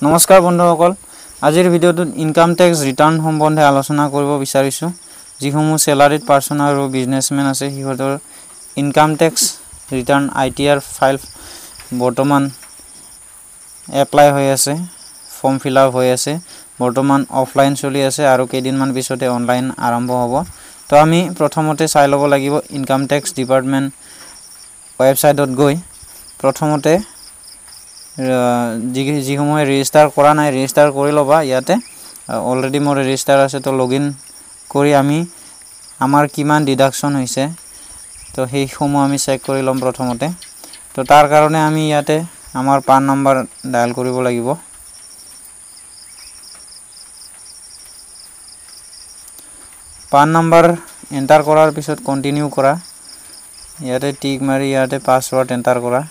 নমস্কাৰ বন্ধুসকল আজিৰ ভিডিঅ'টোত ইনকাম টেক্স ৰিটাৰ্ণ সম্বন্ধে আলোচনা কৰিব বিচাৰিছো যিসমূহ স্যালাৰিড পাৰ্সন আৰু বিজনেছমেন আছে হিহঁতৰ income tax return ITR file বৰ্তমান এপ্লাই হৈ আছে ফৰ্ম ফিল আপ হৈ আছে বৰ্তমান অফলাইন চলি আছে আৰু কেইদিনমান পিছতে অনলাইন আৰম্ভ হ'ব তো আমি প্ৰথমতে চাই ল'ব লাগিব ইনকাম টেক্স ডিপাৰ্টমেন্ট ৱেবছাইটত গৈ প্ৰথমতে যিসমূহে ৰেজিষ্টাৰ কৰা নাই ৰেজিষ্টাৰ কৰি লবা ইয়াতে অলৰেডি মোৰ ৰেজিষ্টাৰ আছে তো লগইন কৰি আমি আমাৰ কিমান ডিডাকশন হৈছে তো সেই সমূহ আমি চেক কৰি লম প্ৰথমতে তো তাৰ কাৰণে আমি ইয়াতে আমাৰ পান নম্বৰ ডায়াল কৰিব লাগিব পান নম্বৰ এন্টাৰ কৰাৰ পিছত কন্টিনিউ কৰা ইয়াতে টিক মাৰি ইয়াতে পাসওয়াৰ্ড এন্টাৰ কৰা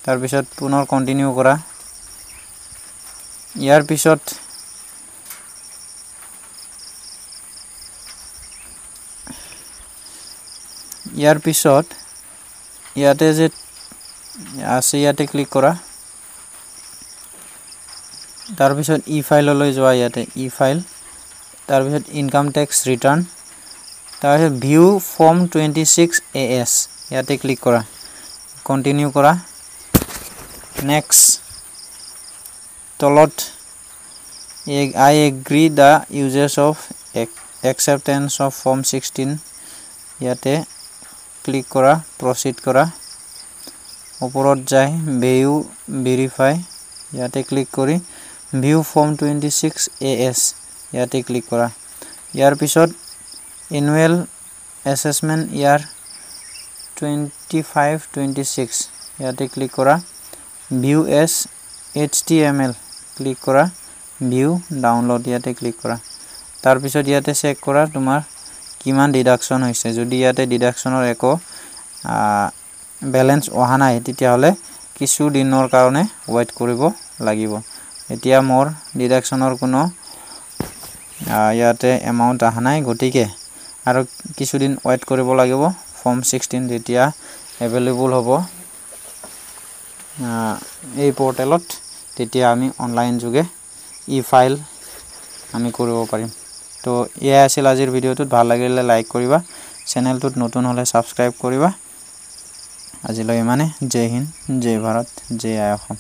তাৰ পিছত পুনৰ কন্টিনিউ কৰা ইয়াৰ পিছত ইয়াতে যে আছে ইয়াতে ক্লিক কৰা তাৰ পিছত ই ফাইললৈ যোৱা ইয়াতে ই ফাইল তাৰ পিছত ইনকাম টেক্স ৰিটাৰ্ণ তাৰ পিছত ভিউ ফৰ্ম 26 AS ইয়াতে ক্লিক কৰা কন্টিনিউ কৰা next তলত I agree the users of acceptance of form 16 ইয়াতে ক্লিক কৰা proceed কৰা ওপৰত যায় view verify ইয়াতে ক্লিক কৰি view form 26 AS ইয়াতে ক্লিক কৰা ইয়াৰ পিছত annual assessment year 25-26 ইয়াতে ক্লিক কৰা view as HTML ক্লিক কৰা view download ইয়াতে ক্লিক কৰা তাৰ পিছত ইয়াতে চেক কৰা তোমাৰ কিমান ডিডাকশন হৈছে যদি ইয়াতে ডিডাকশনৰ একো ব্যালেন্স অহা নাই তেতিয়া হলে কিছু দিনৰ কাৰণে ওয়েট কৰিব লাগিব এতিয়া মোৰ ডিডাকশনৰ কোনো ইয়াতে এমাউন্ট অহা নাই গটিকে আৰু কিছু দিন ওয়েট কৰিব লাগিব ফৰ্ম 16 যেতিয়া अवेलेबल হ'ব এই পোৰ্টেলত তেতিয়া আমি অনলাইন যোগে ই ফাইল আমি কৰিব পাৰিম তো এয়া আছিল আজিৰ ভিডিওটোত ভাল লাগিলে লাইক কৰিবা চেনেলটোত নতুন হলে সাবস্ক্ৰাইব কৰিবা আজিলৈ মানে জয় হিন্দ জয় ভাৰত জয় অসম